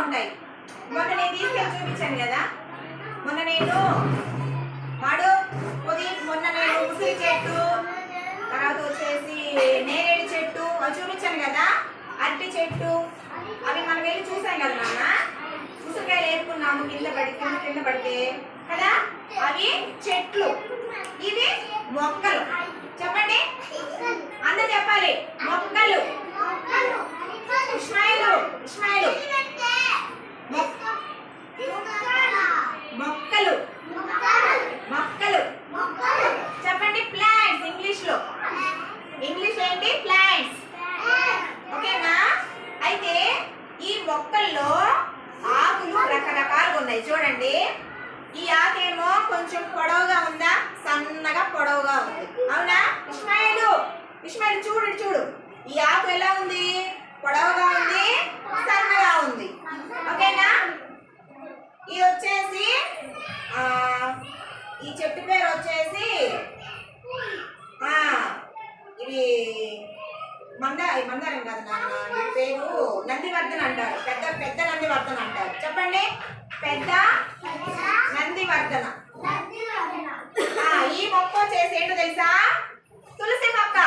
ఉంటాయి. మొన్న నేను తీసుకెళ్ళి చూపించాను కదా, మొన్న నేను ఉసిరి చెట్టు, తర్వాత వచ్చేసి నేరేడు చెట్టు అవి చూపించాను కదా, అరటి చెట్టు అవి మనం వెళ్ళి చూసాం కదా నాన్న. ఉసిరికాయలు వేసుకున్నాము కింద పడితే కదా, అవి చెట్లు, ఇవి మొక్కలు. చెప్పండి, అందరూ చెప్పాలి, మొక్కలు. ఇస్మాయిలు మొక్కలు చెప్పండి. ప్లాంట్స్ ఇంగ్లీష్ ఏంటి? ప్లాంట్స్. ఓకేనా? అయితే ఈ మొక్కల్లో ఆకులు రకరకాలుగా ఉన్నాయి. చూడండి, ఈ ఆకేమో కొంచెం పొడవుగా ఉందా, సన్నగా పొడవుగా ఉంది. అవునా? ఇస్మాయిల్ చూడు, ఈ ఆకు ఎలా ఉంది? పొడవుగా ఉంది, సన్నగా ఉంది. ఓకేనా? ఇది వచ్చేసి ఈ చెట్టు పేరు వచ్చేసి ఇది మందారం కాదు నాన్న, ఈ పేరు నందివర్ధన్ అంటారు. పెద్ద నందివర్ధన్ అంటారు. చెప్పండి, పెద్ద నందివర్ధన. ఈ మొక్క వచ్చేసి ఏంటో తెలుసా? తులసి మొక్క.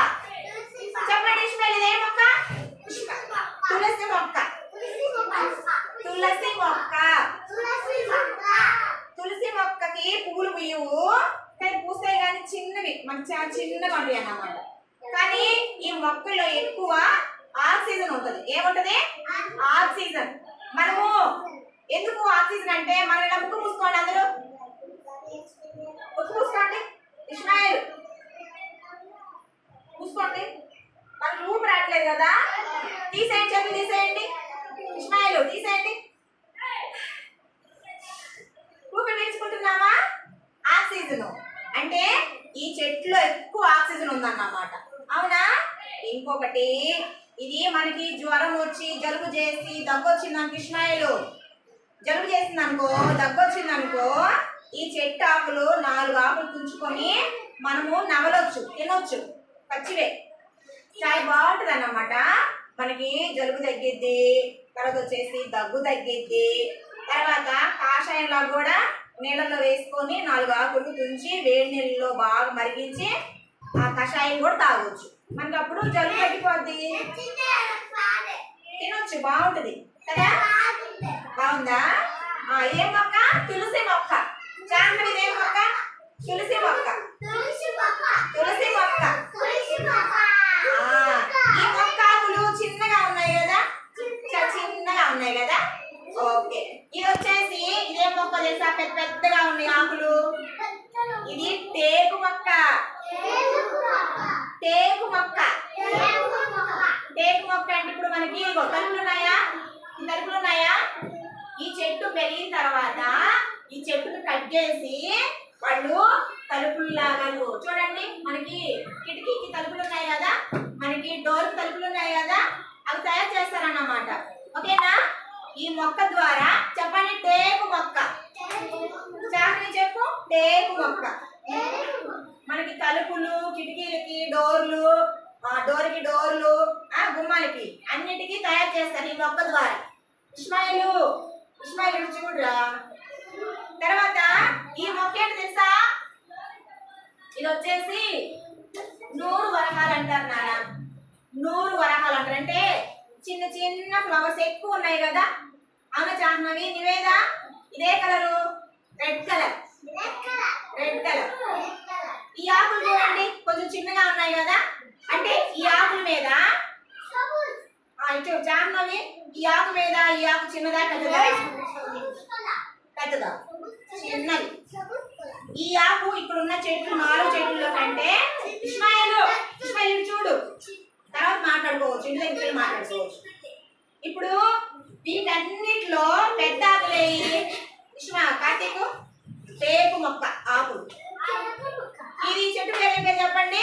చెప్పండి ఇస్మాయిల్, ఇదే మొక్క? తులసి మొక్క. తులసి మొక్కకి పువ్వులు పూయవు, కానీ పూస్తాయి కానీ చిన్నవి, మంచిగా చిన్నగా ఉంటాయి అన్నమాట. కానీ ఈ మొక్కలో ఎక్కువ ఆక్సిజన్ ఉంటుంది. ఏముంటది? ఆక్సిజన్. మనము ఎందుకు ఆక్సిజన్ అంటే, మనం ఇలా ముక్కు మూసుకోండి, అందరూ ముక్కు మూసుకోండి. ఇస్మాయిల్ మూసుకోండి, మనకు ఊపి రావట్లేదు కదా, తీసేయండి, చెట్లు తీసేయండి. ఇస్మాయిల్ తీసేయండి. ఊపి పీల్చుకుంటున్నావా? ఆక్సిజన్ అంటే ఈ చెట్లో ఎక్కువ ఆక్సిజన్ ఉందన్నమాట. అవునా? ఇంకొకటి, ఇది మనకి జ్వరం వచ్చి జలుబు చేసి దగ్గు వచ్చిందనుకో, ఇస్మాయిల్ జలుబు చేసిందనుకో, దగ్గు వచ్చిందనుకో, ఈ చెట్టు ఆకులు 4 ఆకులు తుంచుకొని మనము నవలొచ్చు, తినొచ్చు, పచ్చివే. చాలా బాగుంటుంది అన్నమాట. మనకి జలుబు తగ్గిద్ది, తర్వాత వచ్చేసి దగ్గు తగ్గిద్ది. తర్వాత కాషాయంలో కూడా నీళ్ళలో వేసుకొని 4 ఆకులు తుంచి వేడి నీళ్ళలో బాగా మరిగించి ఆ కషాయం కూడా తాగొచ్చు. మనకి అప్పుడు జలుబు తగ్గిపోద్ది, తినొచ్చు, బాగుంటుంది కదా. బాగుందా? ఇదే మొక్క తులసి మొక్క. చాంద్ర ఇదే మొక్క తులసి మొక్క. ఈ మొక్క ఆకులు చిన్నగా ఉన్నాయి కదా, చిన్నగా ఉన్నాయి కదా. ఓకే, ఇది వచ్చేసి ఇదే మొక్క తెలుసా? పెద్దగా ఉన్నాయి ఆకులు. ఇది టేకు మొక్క. అంటే ఇప్పుడు మనకి తలుపులు ఉన్నాయా? ఈ చెట్టు పెరిగిన తర్వాత ఈ చెట్టును కట్ చేసి వాళ్ళు తలుపుల్లాగా, చూడండి మనకి కిటికీకి తలుపులు ఉన్నాయి కదా, మనకి డోర్ తలుపులు ఉన్నాయి కదా, అవి తయారు చేస్తారన్నమాట. ఓకేనా? ఈ మొక్క ద్వారా చెప్పండి, టేకు మొక్క. చాకరీ చెప్పు, టేకు మొక్క. మనకి తలుపులు, కిటికీలకి డోర్లు, డోర్కి డోర్లు, గుమ్మాలకి అన్నిటికీ తయారు చేస్తారు ఈ మొక్క ద్వారా. ఇస్మాయిల్ చూడరా. తర్వాత ఈ మొక్క ఏంటి తెలుసా? ఇది వచ్చేసి 100 వరహాలు అంటారు నాన్న. 100 వరహాలు అంటారు అంటే చిన్న చిన్న ఫ్లవర్స్ ఎక్కువ ఉన్నాయి కదా. అవునా జాహ్నవి? నివేద ఇదే కలరు, రెడ్ కలర్. ఈ ఆకులు చూడండి కొంచెం చిన్నగా ఉన్నాయి కదా, అంటే ఈ ఆకుల మీద జాహ్నవి, ఈ ఆకు మీద ఈ ఆకు చిన్నదా పెద్దదా? చిన్నది. ఈ ఆకు ఇక్కడ ఉన్న చెట్లు 4 చెట్లలో కంటే ఇస్మాయిల్ చూడు, తర్వాత మాట్లాడుకోవచ్చు, ఇంట్లో ఇంట్లో మాట్లాడుకోవచ్చు. ఇప్పుడు వీటన్నిటిలో పెద్ద ఆకులేయి కార్తీక్, టేకు మొక్క ఆకులు. ఇది చెట్టు పేరు ఏంటో చెప్పండి?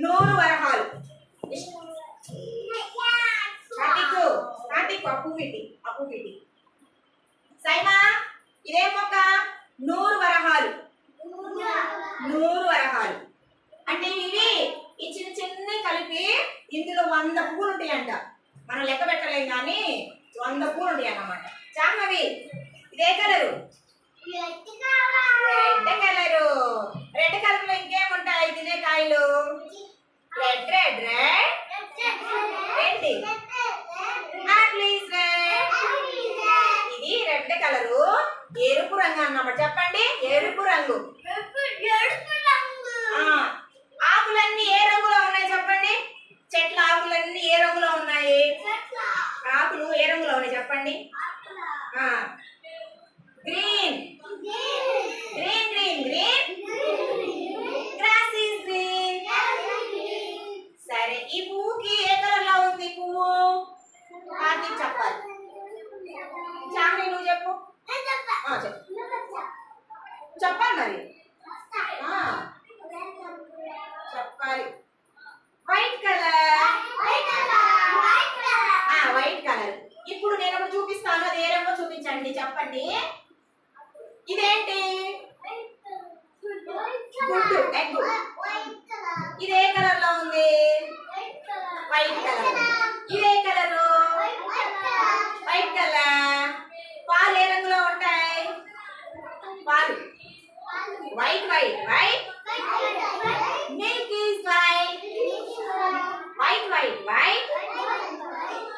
100 వరహాలు. కార్తీక్ అప్పు పెట్టి సైమా, ఇదే మొక్క 100 వరహాలు. 100 వరహాలు అంటే ఇవి ఈ చిన్న చిన్న కలిపి ఇందులో 100 పువ్వులు ఉంటాయంట. మనం లెక్క పెట్టలేం కానీ 100 పూలు ఉంటాయి అన్నమాట. జాహ్నవి ఇదే colour red colour. Red colour లో ఇంకేముంటాయి తినే కాయలు? రెడ్ రెడ్ రెడ్ ఏంటి? Apple is red. ఇది రెడ్ కలరు. ఎరుపు రంగు అన్నమాట. చెప్పండి ఎరుపు రంగు. ఆకులన్నీ ఏ రంగులో ఉన్నాయి చెప్పండి? చెట్ల ఆకులన్నీ ఏ రంగులో ఉన్నాయి? ఆకులు ఏ రంగులో ఉన్నాయి చెప్పండి? Green green green green. Grass is green. సరే ఈ పువ్వుకి ఏ కలర్ లో ఉంది పువ్వు? కార్తీక్ చెప్పాలి. జాహ్నవి నువ్వు చెప్పు. చెప్పాలి మరి చెప్పాలి. White colour. White colour. ఇప్పుడు నేను ఒకటి చూపిస్తాను. అది ఏ రంగో చూపించండి చెప్పండి. ఇదేంటి? గుడ్డు ఎగ్. ఇదే కలర్ లో ఉంది? White colour. ఇదే కలరు వైట్ కలర్. పాలు ఏ రంగులో ఉంటాయి? పాలు white white white. Milk is white. White white white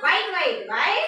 white white white.